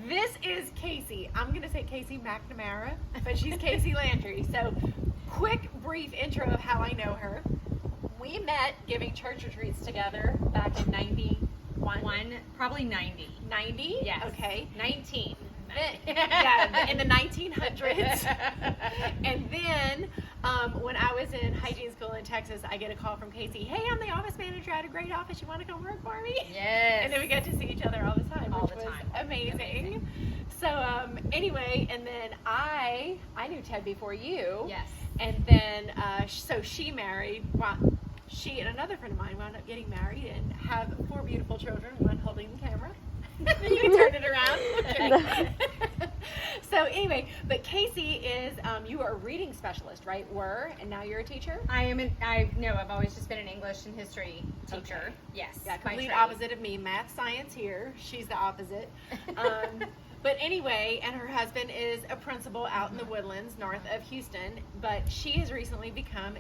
This is Casey. I'm going to say Casey McNamara, but she's Casey Landry. So, quick, brief intro of how I know her. We met giving church retreats together back in 91. Probably 90. 90? Yes. Okay. 19. Yeah, in the 1900s. And then when I was in hygiene school in Texas, I get a call from Casey. Hey, I'm the office manager at a great office. You want to come work for me? Yes. And then we get to see each other all the time, All which the was time. amazing. So anyway, and then I knew Ted before you. Yes. And then so she married. Well, she and another friend of mine wound up getting married and have 4 beautiful children. One holding the camera. You can turn it around. Okay. So anyway, but Casey is, you are a reading specialist, right? And now you're a teacher? I've always just been an English and history teacher. Okay. Yes. Yeah, by complete trade. opposite of me. Math, science here. She's the opposite. But anyway, and her husband is a principal out in the Woodlands, north of Houston. But she has recently become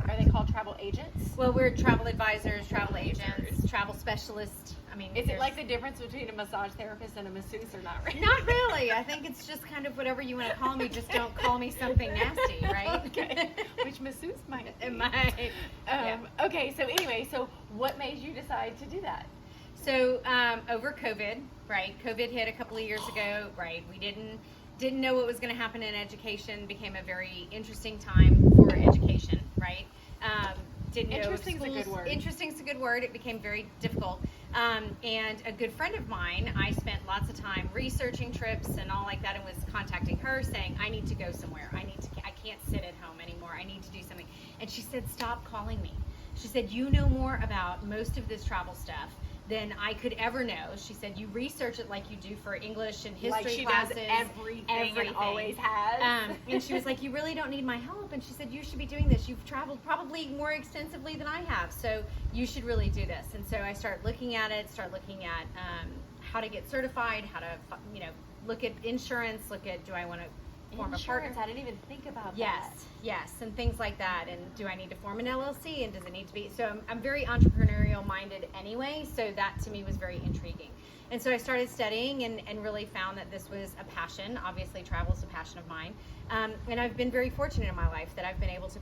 are they called travel agents? Well, we're travel advisors, travel agents, travel specialists. I mean, Is it like the difference between a massage therapist and a masseuse or not really? Not really. I think it's just kind of whatever you want to call me. Just don't call me something nasty, right? Okay. Which masseuse might it be? It might. Yeah. Okay, so anyway, so what made you decide to do that? So over COVID, right? COVID hit a couple of years ago, right? We didn't know what was going to happen in education. Became a very interesting time for education, right? Didn't know Interesting's a schools- good word. Interesting's a good word. It became very difficult. And a good friend of mine, I spent lots of time researching trips and all like that, and was contacting her saying, I need to go somewhere. I can't sit at home anymore. I need to do something. And she said, stop calling me. She said, you know more about most of this travel stuff than I could ever know. She said, you research it like you do for English and history Like she classes. does everything and always has. And she was like, you really don't need my help. And she said, you should be doing this. You've traveled probably more extensively than I have. So you should really do this. And so I started looking at it, how to get certified, how to, look at insurance, do I want to form a partner? I didn't even think about Yes, that. yes, and things like that. And do I need to form an LLC? And does it need to be? So I'm very entrepreneurial minded anyway. So that to me was very intriguing. And so I started studying and really found that this was a passion. Obviously, travel is a passion of mine. And I've been very fortunate in my life that I've been able to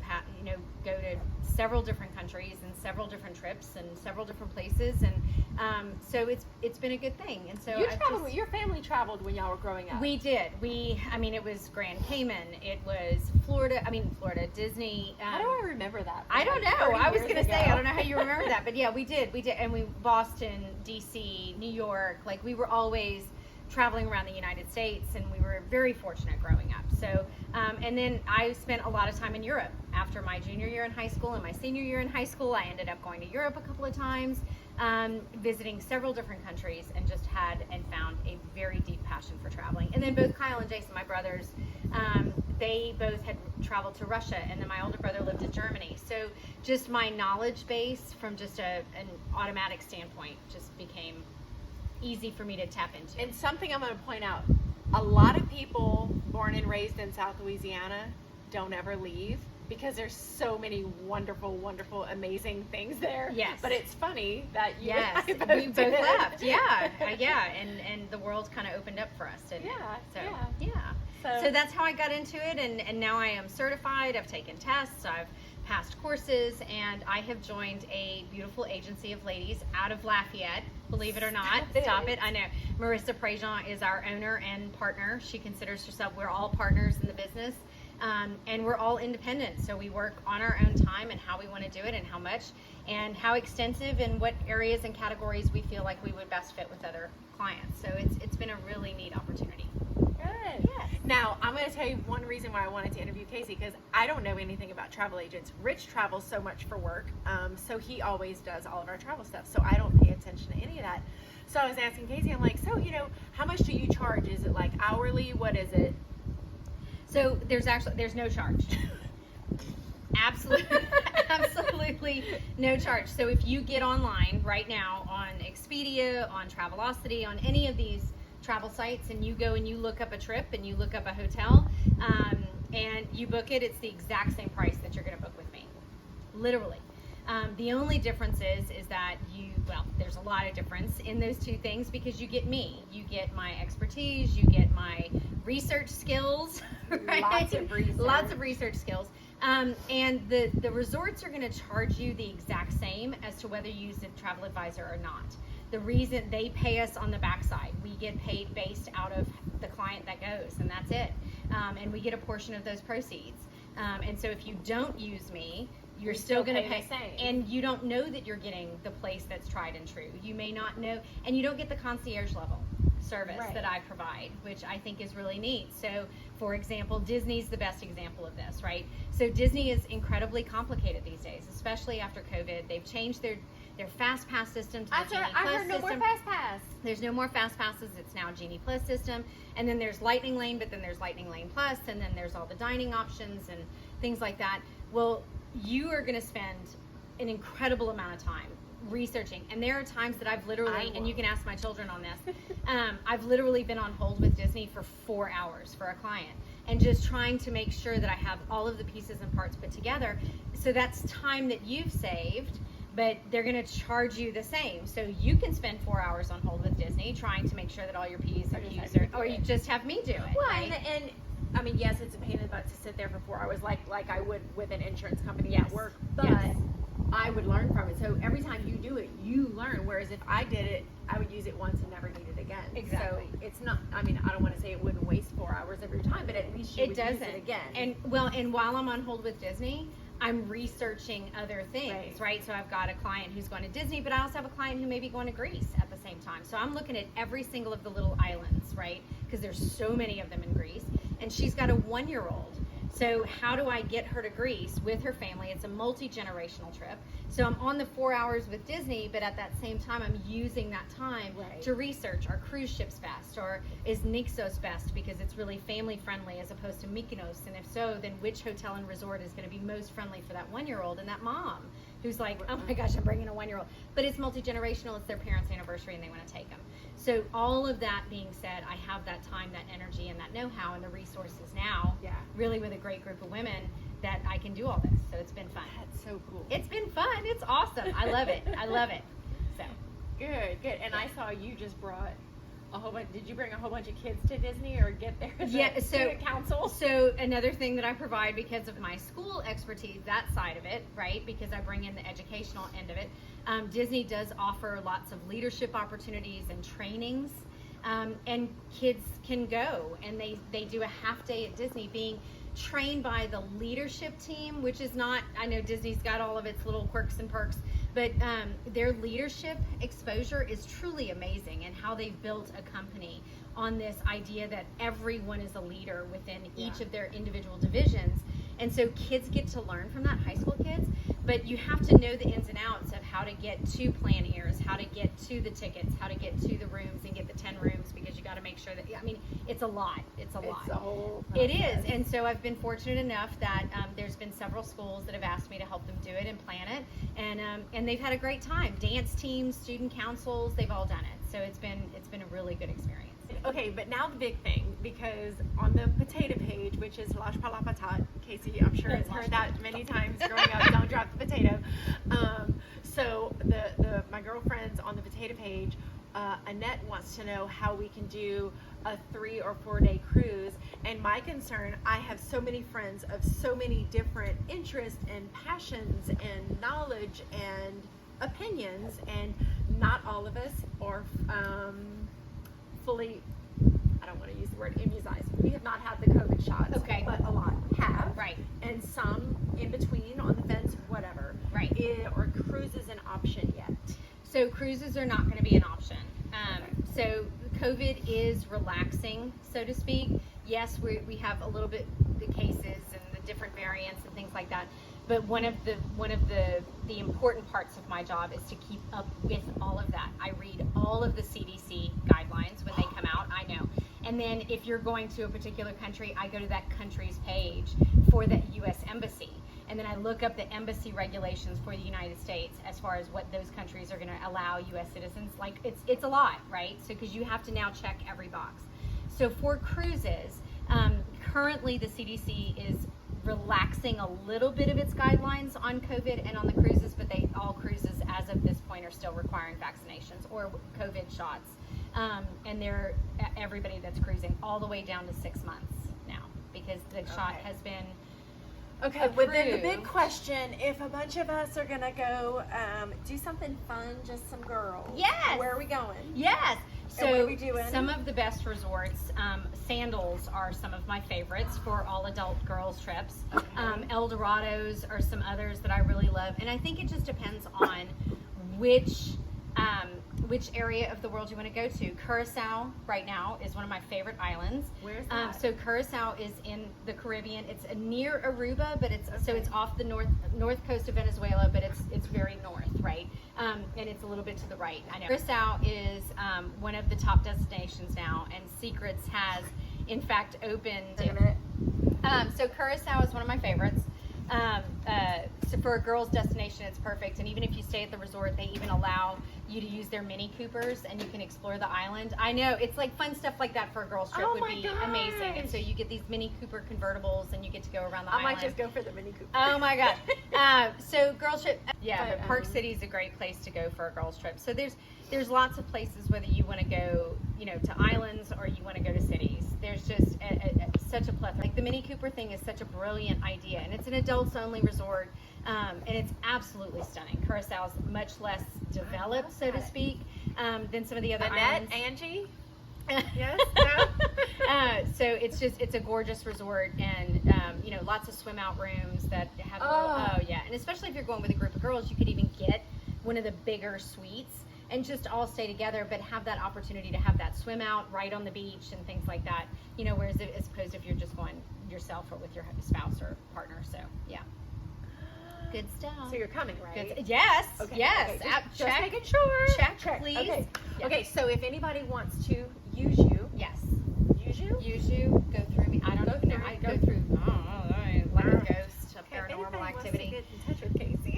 go to several different countries and several different trips and several different places. And so it's been a good thing. And so Your family traveled when y'all were growing up. We did. It was Grand Cayman. It was Florida, Disney. How do I remember that? I don't know. 30 I was years going to say, ago. I don't know how you remember that. But yeah, we did. And Boston, DC, New York, we were always traveling around the United States, and we were very fortunate growing up. So, and then I spent a lot of time in Europe. After my junior year in high school and my senior year in high school, I ended up going to Europe a couple of times, visiting several different countries, and just found a very deep passion for traveling. And then both Kyle and Jason, my brothers, they both had traveled to Russia, and then my older brother lived in Germany. So just my knowledge base from just an automatic standpoint just became easy for me to tap into. And something I'm going to point out, a lot of people born and raised in South Louisiana don't ever leave because there's so many wonderful, wonderful, amazing things there. Yes. But it's funny that you Yes, and I we both did. left. Yeah, and the world kind of opened up for us, didn't it? Yeah, So, yeah. yeah. So that's how I got into it, and now I am certified. I've taken tests. I've passed courses, and I have joined a beautiful agency of ladies out of Lafayette. Believe it or not, stop it. I know. Marissa Prejean is our owner and partner. She considers herself. We're all partners in the business. And we're all independent, so we work on our own time and how we want to do it and how much and how extensive and what areas and categories we feel like we would best fit with other clients. So it's been a really neat opportunity. Good. Yes. Now, I'm going to tell you one reason why I wanted to interview Casey, because I don't know anything about travel agents. Rich travels so much for work, so he always does all of our travel stuff, so I don't pay attention to any of that. So I was asking Casey, I'm like, so, how much do you charge? Is it like hourly? What is it? So there's no charge. Absolutely no charge. So if you get online right now on Expedia, on Travelocity, on any of these travel sites, and you go and you look up a trip and you look up a hotel, and you book it, it's the exact same price that you're going to book with me. Literally. The only difference is that there's a lot of difference in those two things because you get me, you get my expertise, you get my research skills, right? Lots of research skills. And the resorts are going to charge you the exact same as to whether you use a travel advisor or not. The reason they pay us on the backside, we get paid based out of the client that goes, and that's it. And we get a portion of those proceeds. And so if you don't use me, you're still going to pay, and you don't know that you're getting the place that's tried and true. You may not know, and you don't get the concierge level service that I provide, which I think is really neat. So, for example, Disney's the best example of this, right? So Disney is incredibly complicated these days, especially after COVID. They've changed their Fast Pass system to the Genie Plus system. No more Fast Pass. There's no more Fast Passes. It's now Genie Plus system, and then there's Lightning Lane, but then there's Lightning Lane Plus, and then there's all the dining options and things like that. Well, you are going to spend an incredible amount of time researching, and there are times that I've literally, and you can ask my children on this, I've literally been on hold with Disney for 4 hours for a client, and just trying to make sure that I have all of the pieces and parts put together. So that's time that you've saved, but they're going to charge you the same. So you can spend 4 hours on hold with Disney trying to make sure that all your P's and Q's are, or you just have me do it. Well, right? and I mean, yes, it's a pain in the butt to sit there for 4 hours like I would with an insurance company at work, but I would learn from it. So every time you do it, you learn. Whereas if I did it, I would use it once and never need it again. Exactly. So it's not, I mean, I don't want to say it wouldn't waste 4 hours of your time, but at least you would use it again. And while I'm on hold with Disney, I'm researching other things, right? So I've got a client who's going to Disney, but I also have a client who may be going to Greece at the same time. So I'm looking at every single of the little islands, right? Because there's so many of them in Greece. And she's got a 1-year-old. So how do I get her to Greece with her family? It's a multi-generational trip. So I'm on the 4 hours with Disney, but at that same time, I'm using that time to research, are cruise ships best, or is Nixos best because it's really family friendly as opposed to Mykonos? And if so, then which hotel and resort is going to be most friendly for that 1-year-old and that mom who's like, oh my gosh, I'm bringing a 1-year-old. But it's multi-generational, it's their parents' anniversary and they want to take them. So all of that being said, I have that time, that energy, and that know-how and the resources now, really with a great group of women that I can do all this. So it's been fun. That's so cool. It's been fun. It's awesome. I love it. I love it. So good. And I saw you just brought a whole bunch. Did you bring a whole bunch of kids to Disney or get there? Student council. So another thing that I provide because of my school expertise, that side of it, right? Because I bring in the educational end of it. Disney does offer lots of leadership opportunities and trainings, and kids can go and they do a half day at Disney being trained by the leadership team, which is not, I know Disney's got all of its little quirks and perks, but their leadership exposure is truly amazing, and how they've built a company on this idea that everyone is a leader within each of their individual divisions. And so kids get to learn from that, high school kids, but you have to know the ins and outs of how to get to plan ears, how to get to the tickets, how to get to the rooms and get the 10 rooms, because you got to make sure that, I mean, it's a lot. It's a whole process. It is. And so I've been fortunate enough that there's been several schools that have asked me to help them do it and plan it. And they've had a great time. Dance teams, student councils, they've all done it. So it's been a really good experience. Okay, but now the big thing, because on the potato page, which is Lâche pas la patate, Casey, I'm sure has heard that many times growing up, don't drop the potato. So my girlfriends on the potato page, Annette wants to know how we can do a 3 or 4 day cruise. And my concern, I have so many friends of so many different interests and passions and knowledge and opinions, and not all of us are fully, I don't want to use the word immunized. We have not had the COVID shots, but a lot have. Right. And some in between, on the fence, whatever. Right. Or cruises an option yet? So cruises are not going to be an option. So COVID is relaxing, so to speak. Yes, we have a little bit the cases and the different variants and things like that. But one of the important parts of my job is to keep up with all of that. I read all of the CDC guidelines when they come out. I know. And then if you're going to a particular country, I go to that country's page for the U.S. Embassy. And then I look up the embassy regulations for the United States as far as what those countries are going to allow U.S. citizens. Like, it's a lot, right? So because you have to now check every box. So for cruises, currently the CDC is relaxing a little bit of its guidelines on COVID and on the cruises, but all cruises as of this point are still requiring vaccinations or COVID shots. And they're everybody that's cruising all the way down to 6 months now because the shot has been Okay, but then the big question, if a bunch of us are gonna go do something fun, just some girls. Yes. Where are we going? Yes. So And what are we doing? some of the best resorts, Sandals are some of my favorites for all adult girls trips. Okay. El Dorados are some others that I really love. And I think it just depends on which area of the world you want to go to. Curacao right now is one of my favorite islands. Where's that? So Curacao is in the Caribbean. It's near Aruba, but it's off the north coast of Venezuela, but it's very north, right? And it's a little bit to the right. I know. Curacao is one of the top destinations now, and Secrets has, in fact, opened. Wait a minute. So Curacao is one of my favorites. So for a girls' destination, it's perfect. And even if you stay at the resort, they even allow you to use their Mini Coopers, and you can explore the island. I know it's like fun stuff like that for a girls' trip would be amazing. And so you get these Mini Cooper convertibles, and you get to go around the island. I might just go for the Mini Cooper. Oh my God! So girls' trip, But, but Park City is a great place to go for a girls' trip. So there's lots of places, whether you want to go, to islands or you want to go to cities. There's just such a plethora. Like the Mini Cooper thing is such a brilliant idea, and it's an adults-only resort, and it's absolutely stunning. Curacao is much less developed, so to speak, than some of the other Annette, islands. Angie? Yes? No? So it's a gorgeous resort, and lots of swim out rooms that have and especially if you're going with a group of girls, you could even get one of the bigger suites and just all stay together, but have that opportunity to have that swim out right on the beach and things like that. Whereas as opposed if you're just going yourself or with your spouse or partner. So yeah, good stuff. So you're coming, right? Good. Yes. Okay. Yes. Okay. Just Check. making sure. Check, please. Okay. Yes. Okay. So if anybody wants to use you, Yes. use you. Go through me. I don't Go know. through. I go through. Like a ghost, a Okay, paranormal if activity. anybody wants to get in touch with Casey.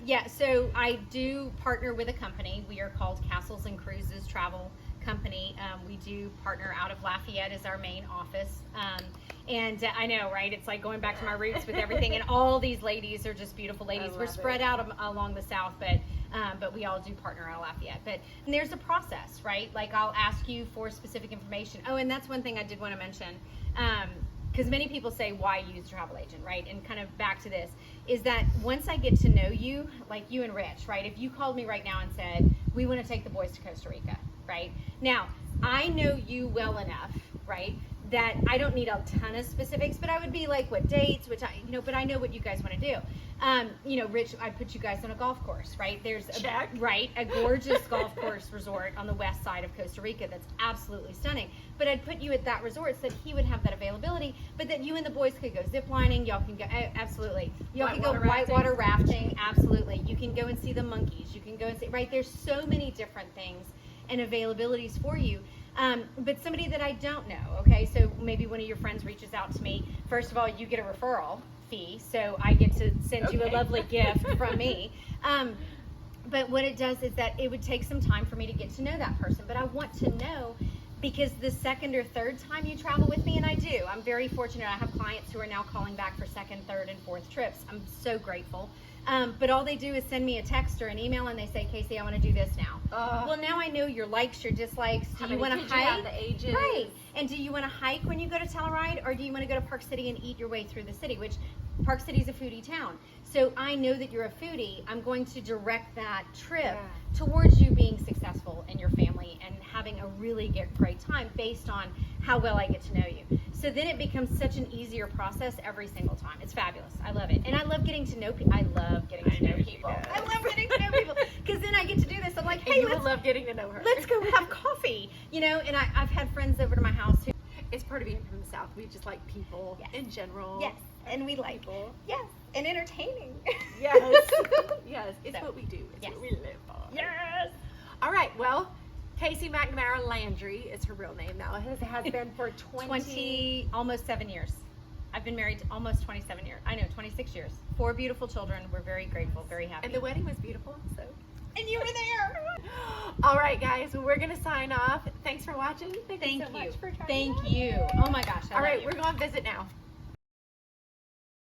Yeah. So I do partner with a company. We are called Castles and Cruises Travel Company. We do partner out of Lafayette as our main office. And I know, right? It's like going back to my roots with everything. And all these ladies are just beautiful ladies. We're spread out along the South, but we all do partner out of Lafayette. But there's a process, right? Like I'll ask you for specific information. Oh, and that's one thing I did want to mention. Because many people say, why use a travel agent, right? And kind of back to this, is that once I get to know you, like you and Rich, right? If you called me right now and said, we want to take the boys to Costa Rica, right? Now, I know you well enough, right? That I don't need a ton of specifics, but I would be like, what dates, but I know what you guys want to do. Rich, I put you guys on a golf course, right? There's a gorgeous golf course resort on the west side of Costa Rica that's absolutely stunning. But I'd put you at that resort so that he would have that availability, but that you and the boys could go zip lining. Y'all can go, absolutely. Y'all can go whitewater rafting, absolutely. You can go and see the monkeys. You can go and see, right? There's so many different things and availabilities for you. But somebody that I don't know, okay, so maybe one of your friends reaches out to me. First of all, you get a referral fee, so I get to send you a lovely gift from me. But what it does is that it would take some time for me to get to know that person, but I want to know, because the second or third time you travel with me, and I do, I'm very fortunate. I have clients who are now calling back for second, third, and fourth trips. I'm so grateful. But all they do is send me a text or an email, and they say, Casey, I want to do this now. Well, now I know your likes, your dislikes. Do you want to hike? The ages. Right. And do you want to hike when you go to Telluride, or do you want to go to Park City and eat your way through the city, which Park City is a foodie town. So I know that you're a foodie. I'm going to direct that trip towards you being successful in your family and having a really great time based on how well I get to know you. So then it becomes such an easier process every single time. It's fabulous. I love it. And I love getting to know people. I love getting to know people. I love getting to know people. Because then I get to do this. I'm like, hey, you will love getting to know her. Let's go have coffee. And I've had friends over to my house who... It's part of being from the South. We just like people in general. Yes. And we like people. Yes. And entertaining. Yes. Yes. It's what we do. It's what we live for. Yes. All right. Well, Casey McNamara Landry is her real name now. It has been for 20 almost 7 years. I've been married almost 27 years. I know, 26 years. 4 beautiful children. We're very grateful, very happy. And the wedding was beautiful, so. And you were there. All right, guys, we're going to sign off. Thanks for watching. Thank you Thank so you. much for trying. Thank you. Oh my gosh. All right, we're going to visit now.